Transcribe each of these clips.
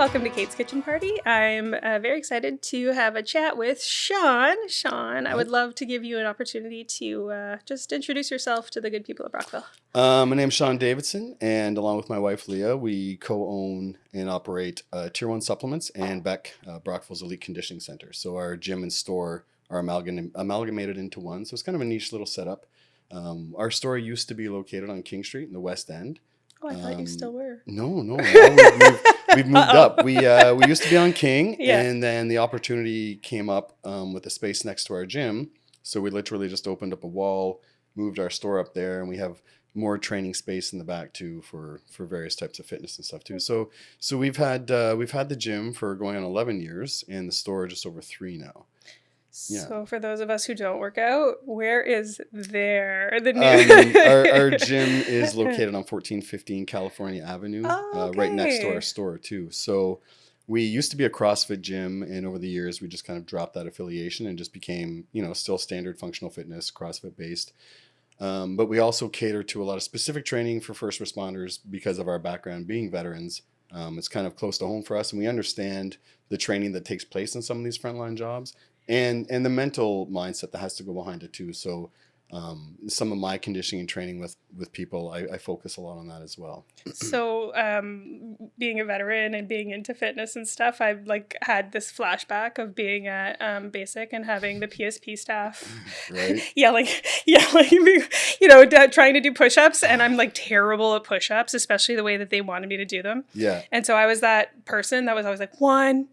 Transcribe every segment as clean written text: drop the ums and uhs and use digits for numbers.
welcome to Kate's Kitchen Party. I'm very excited to have a chat with Shawn. Shawn, I would love to give you an opportunity to just introduce yourself to the good people of Brockville. My name's Shawn Davidson, and along with my wife Leah, we co-own and operate Tier 1 Supplements and Beck, Brockville's Elite Conditioning Center. So our gym and store are amalgamated into one, so it's kind of a niche little setup. Our store used to be located on King Street in the West End. Oh, I thought you still were. No. Now we've moved up. We used to be on King, and then the opportunity came up with a space next to our gym. So we literally just opened up a wall, moved our store up there, and we have more training space in the back too for various types of fitness and stuff too. So we've had the gym for going on 11 years, and the store just over 3 now. Yeah. So for those of us who don't work out, where is the new? Our gym is located on 1415 California Avenue, right next to our store too. So we used to be a CrossFit gym, and over the years we just kind of dropped that affiliation and just became, still standard functional fitness, CrossFit based. But we also cater to a lot of specific training for first responders because of our background being veterans. It's kind of close to home for us, and we understand the training that takes place in some of these frontline jobs. And the mental mindset that has to go behind it too. So some of my conditioning and training with people, I focus a lot on that as well. So being a veteran and being into fitness and stuff, I've had this flashback of being at Basic and having the PSP staff yelling, trying to do push-ups. And I'm terrible at push-ups, especially the way that they wanted me to do them. Yeah. And so I was that person that was always like, one,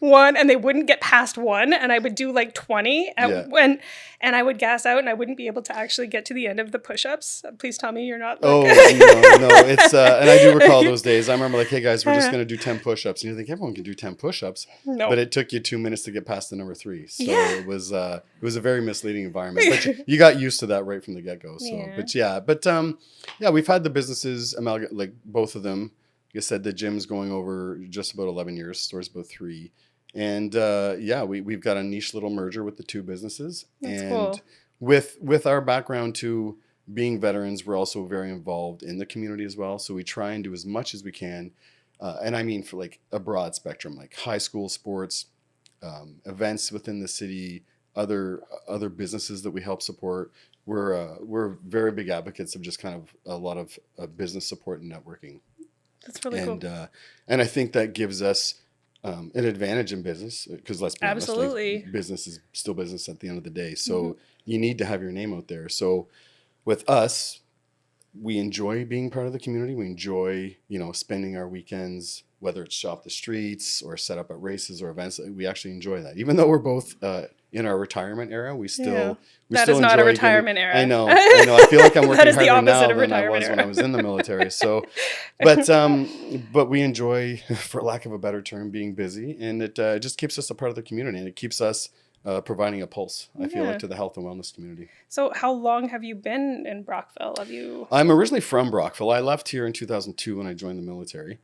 and they wouldn't get past 1, and I would do 20 and I would gas out, and I wouldn't be able to actually get to the end of the push-ups. Please tell me you're not. No, it's and I do recall those days. I remember hey guys, we're just gonna do 10 push-ups, and you think everyone can do 10 push-ups, but it took you 2 minutes to get past the number 3. So it was a very misleading environment, but you got used to that right from the get-go. So we've had the businesses both of them. Like I said, the gym's going over just about 11 years, store's about 3. And we've got a niche little merger with the 2 businesses. That's and cool. With our background too, being veterans, we're also very involved in the community as well. So we try and do as much as we can. And I mean for a broad spectrum, like high school sports, events within the city, other businesses that we help support. We're very big advocates of just kind of a lot of business support and networking. That's really cool. And I think that gives us an advantage in business because let's be honest, business is still business at the end of the day. So you need to have your name out there. So with us, we enjoy being part of the community. We enjoy, spending our weekends, whether it's shop the streets or set up at races or events. We actually enjoy that. Even though we're both in our retirement era, we still is not a retirement era. I know. I feel like I'm working harder now than I was era. when I was in the military. So, but we enjoy, for lack of a better term, being busy, and it just keeps us a part of the community, and it keeps us providing a pulse, I feel like, to the health and wellness community. So how long have you been in Brockville? I'm originally from Brockville. I left here in 2002 when I joined the military.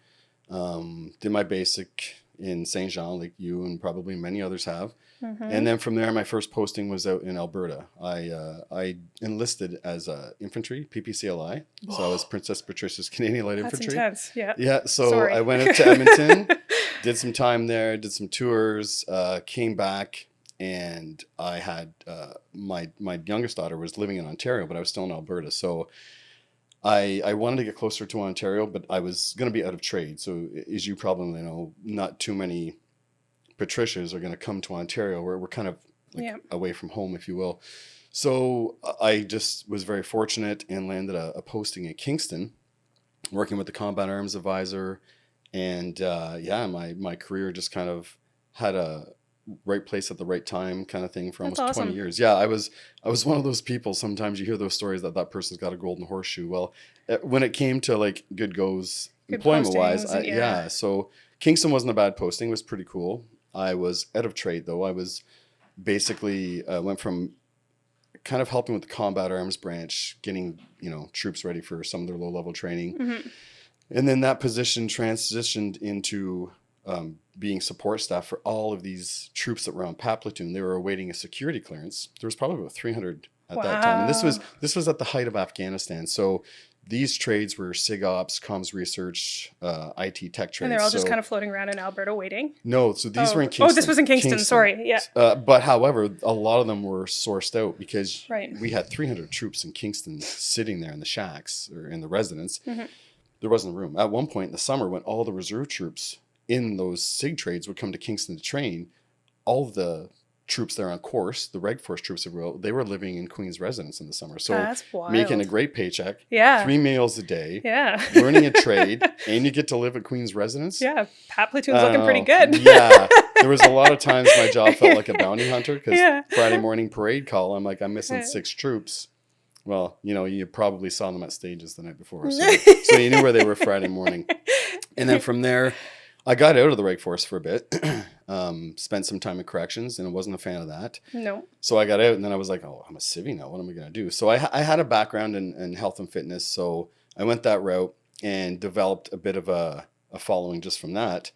Did my basic in St. Jean, like you and probably many others have. And then from there, my first posting was out in Alberta. I enlisted as infantry, PPCLI. So I was Princess Patricia's Canadian Light Infantry. That's intense, Yeah, so I went out to Edmonton, did some time there, did some tours, came back, and I had my youngest daughter was living in Ontario, but I was still in Alberta. So I wanted to get closer to Ontario, but I was going to be out of trade. So as you probably know, not too many Patricias are going to come to Ontario. We're kind of away from home, if you will. So I just was very fortunate and landed a posting at Kingston, working with the Combat Arms Advisor. And my career just kind of had a right place at the right time kind of thing for almost 20 years. Yeah, I was one of those people. Sometimes you hear those stories that person's got a golden horseshoe. Well, when it came to good goes employment wise, so Kingston wasn't a bad posting. It was pretty cool. I was out of trade though. I was basically went from kind of helping with the combat arms branch, getting troops ready for some of their low level training, and then that position transitioned into being support staff for all of these troops that were on PAP platoon. They were awaiting a security clearance. There was probably about 300 at that time, and this was at the height of Afghanistan. So these trades were SIG ops, comms research, IT tech trades. And they're all just kind of floating around in Alberta waiting? No, so these were in Kingston. Oh, this was in Kingston. Sorry, yeah. But however, a lot of them were sourced out because right. we had 300 troops in Kingston sitting there in the shacks or in the residence. Mm-hmm. There wasn't room. At one point in the summer, when all the reserve troops in those SIG trades would come to Kingston to train, all of the troops there on course, the Reg Force troops, they were living in Queen's residence in the summer. So that's wild. Making a great paycheck, 3 meals a day, learning a trade, and you get to live at Queen's residence. Yeah, Pat Platoon's looking pretty good. Yeah, there was a lot of times my job felt like a bounty hunter because Friday morning parade call, I'm like, I'm missing 6 troops. Well, you probably saw them at stages the night before, so you knew where they were Friday morning. And then from there, I got out of the Reg Force for a bit, spent some time in corrections, and I wasn't a fan of that. No. So I got out, and then I was like, oh, I'm a civvy now. What am I going to do? So I had a background in health and fitness, so I went that route and developed a bit of a following just from that.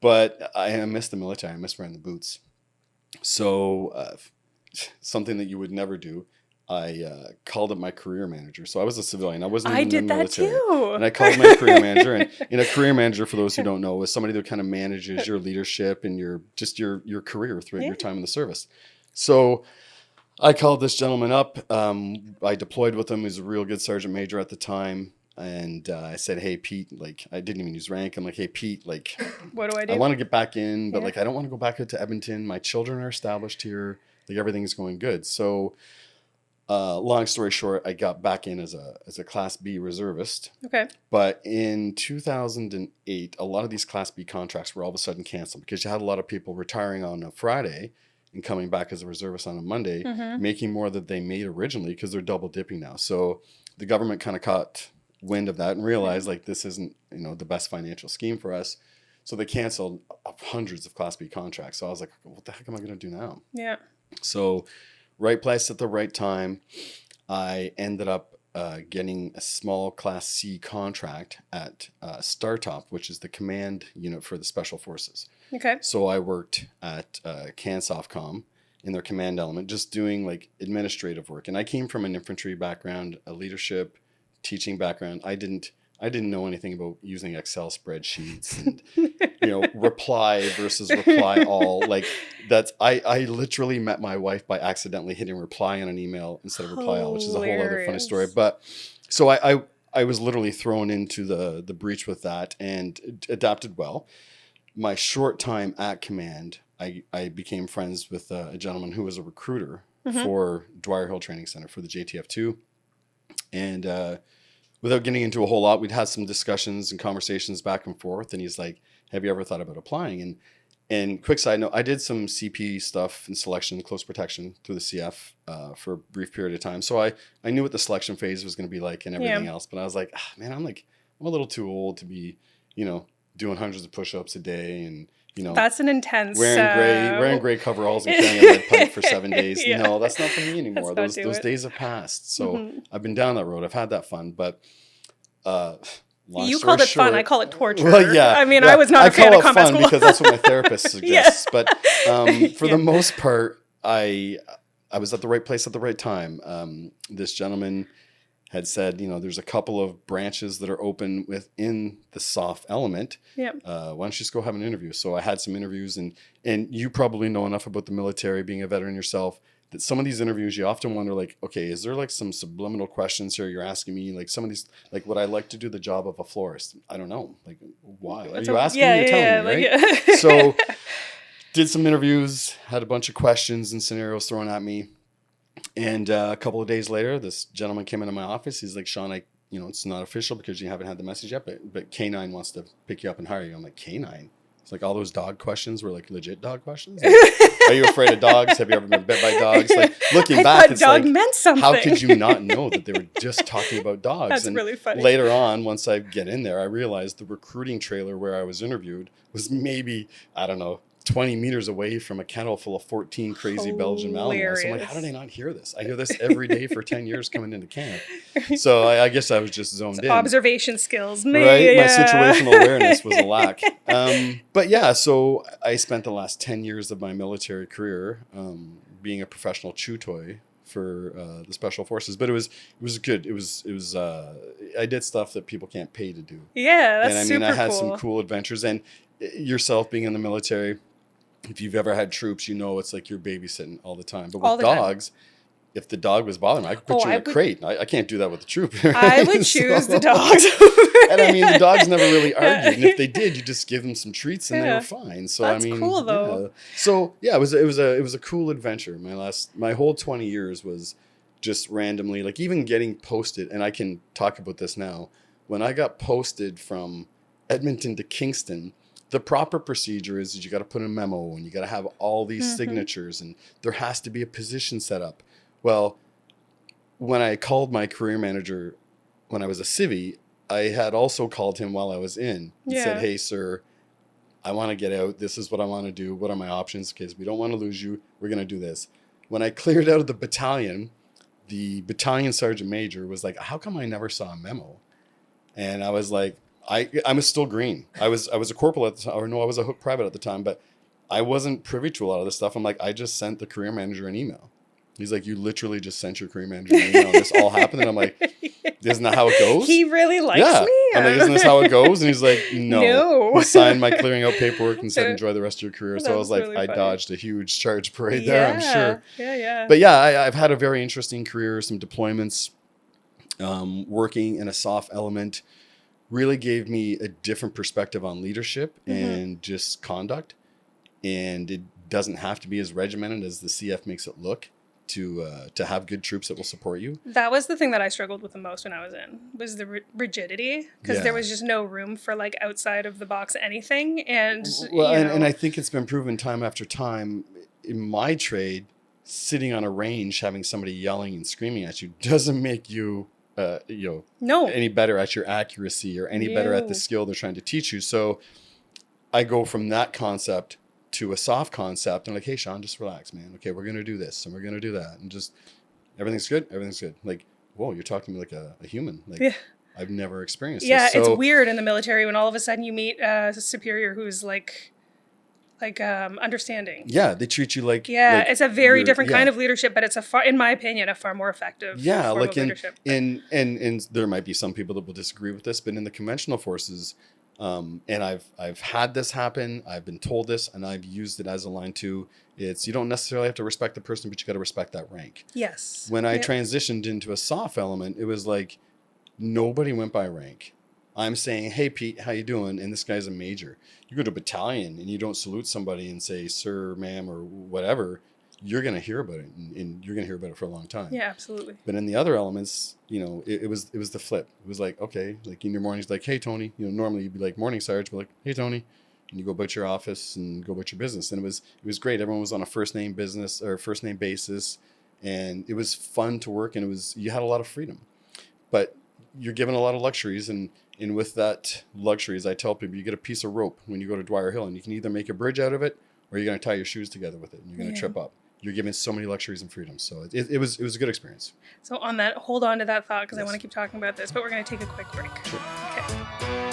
But I missed the military. I missed wearing the boots. So something that you would never do, I called up my career manager. So I was a civilian. I wasn't even in the military. I did that too. And I called my career manager. And a career manager, for those who don't know, is somebody that kind of manages your leadership and your career throughout your time in the service. So I called this gentleman up. I deployed with him. He was a real good sergeant major at the time. And I said, hey, Pete, like, I didn't even use rank. I'm like, hey, Pete, like, what do I do? I want to get back in, but like, I don't want to go back out to Edmonton. My children are established here. Like, everything's going good. So long story short, I got back in as a Class B reservist. Okay. But in 2008, a lot of these Class B contracts were all of a sudden canceled because you had a lot of people retiring on a Friday and coming back as a reservist on a Monday, making more than they made originally because they're double dipping now. So the government kind of caught wind of that and realized like this isn't the best financial scheme for us. So they canceled hundreds of Class B contracts. So I was like, what the heck am I going to do now? Yeah. So right place at the right time. I ended up getting a small Class C contract at StarTop, which is the command unit for the Special Forces. Okay. So I worked at CanSoftCom in their command element, just doing like administrative work. And I came from an infantry background, a leadership, teaching background. I didn't know anything about using Excel spreadsheets and reply versus reply all. Like that's I literally met my wife by accidentally hitting reply on an email instead of reply all, which is a whole other funny story. But so I was literally thrown into the breach with that and adapted well. My short time at command, I became friends with a gentleman who was a recruiter for Dwyer Hill Training Center for the JTF2. And without getting into a whole lot, we'd had some discussions and conversations back and forth. And he's like, have you ever thought about applying? And quick side note, I did some CP stuff in selection, close protection through the CF for a brief period of time. So I knew what the selection phase was going to be like and everything else. But I was like, man, I'm a little too old to be, doing hundreds of push-ups a day and, that's an intense wearing gray coveralls and carrying a lead pipe for 7 days. No, that's not for me anymore. Those days have passed. So I've been down that road. I've had that fun, but you called it fun. I call it torture. Well, yeah. I mean, I was not a fan of combat school because that's what my therapist suggests. But for the most part, I was at the right place at the right time. This gentleman had said, there's a couple of branches that are open within the SOF element. Yep. Why don't you just go have an interview? So I had some interviews, and you probably know enough about the military, being a veteran yourself, that some of these interviews you often wonder, like, okay, is there like some subliminal questions here you're asking me? Like some of these, like, would I like to do the job of a florist? I don't know. Like, why? Are you asking me or telling me, right? So did some interviews, had a bunch of questions and scenarios thrown at me. And a couple of days later, this gentleman came into my office. He's like, Shawn, it's not official because you haven't had the message yet, but K9 wants to pick you up and hire you. I'm like, K9? It's like all those dog questions were like legit dog questions. Like, are you afraid of dogs? Have you ever been bit by dogs? Like looking back, it's dog like, meant something. How could you not know that they were just talking about dogs? That's and really funny. Later on, once I get in there, I realized the recruiting trailer where I was interviewed was maybe, 20 meters away from a kennel full of 14 crazy Belgian Malinois. So I'm like, how did I not hear this? I hear this every day for 10 years coming into camp. So I guess I was just zoned in. Observation skills. Right? Yeah. My situational awareness was a lack. But yeah, so I spent the last 10 years of my military career being a professional chew toy the special forces, but it was good. It was I did stuff that people can't pay to do. Yeah, that's and I super mean, I had cool. some cool adventures. And yourself being in the military, if you've ever had troops, you know it's like you're babysitting all the time. But with dogs, if the dog was bothering me, I could put you in a crate. I can't do that with the troop. Right? I would choose the dogs. And I mean, the dogs never really argued. And if they did, you just give them some treats and they were fine. So that's I mean, cool though. Yeah. So yeah, it was a cool adventure. My whole 20 years was just randomly, like even getting posted. And I can talk about this now. When I got posted from Edmonton to Kingston, the proper procedure is you got to put in a memo and you got to have all these signatures and there has to be a position set up. Well, when I called my career manager when I was a civvy, I had also called him while I was in and said, hey, sir, I want to get out. This is what I want to do. What are my options? Because we don't want to lose you. We're going to do this. When I cleared out of the battalion sergeant major was like, how come I never saw a memo? And I was like, I was still green. I was a corporal at the time, or no, I was a hook private at the time, but I wasn't privy to a lot of this stuff. I'm like, I just sent the career manager an email. He's like, you literally just sent your career manager an email. This all happened. And I'm like, isn't that how it goes? He really likes me. I'm like, isn't this how it goes? And he's like, no. He signed my clearing out paperwork and said, enjoy the rest of your career. So I was like, really I dodged a huge charge parade there, I'm sure. Yeah. But yeah, I've had a very interesting career, some deployments, working in a soft element really gave me a different perspective on leadership and just conduct. And it doesn't have to be as regimented as the CF makes it look to have good troops that will support you. That was the thing that I struggled with the most when I was in, was the rigidity, because there was just no room for like outside of the box anything. And and I think it's been proven time after time in my trade, sitting on a range having somebody yelling and screaming at you doesn't make you any better at your accuracy or any better at the skill they're trying to teach you. So I go from that concept to a soft concept. I'm like, hey, Shawn, just relax, man. Okay, we're going to do this and we're going to do that. And just, everything's good. Everything's good. Like, whoa, you're talking to me like a human. Like, I've never experienced this. Yeah, it's weird in the military when all of a sudden you meet a superior who's like understanding. Yeah, they treat you like... Yeah, it's a very different kind of leadership, but it's in my opinion, a far more effective form of leadership. And there might be some people that will disagree with this, but in the conventional forces... and I've had this happen. I've been told this, and I've used it as a line too. It's you don't necessarily have to respect the person, but you got to respect that rank. Yes. When I transitioned into a soft element, it was like nobody went by rank. I'm saying, hey Pete, how you doing? And this guy's a major. You go to a battalion and you don't salute somebody and say sir, ma'am, or whatever. You're going to hear about it, and you're going to hear about it for a long time. Yeah, absolutely. But in the other elements, it was the flip. It was like, okay, like in your mornings, like, hey, Tony, normally you'd be like, morning, Sarge, but like, hey, Tony, and you go about your office and go about your business. And it was great. Everyone was on a first name basis, and it was fun to work, and you had a lot of freedom, but you're given a lot of luxuries. And with that luxuries, I tell people, you get a piece of rope when you go to Dwyer Hill, and you can either make a bridge out of it, or you're going to tie your shoes together with it, and you're going to trip up. You're given so many luxuries and freedoms. So it was a good experience. So on that, hold on to that thought, because I want to keep talking about this, but we're going to take a quick break. Sure. Okay.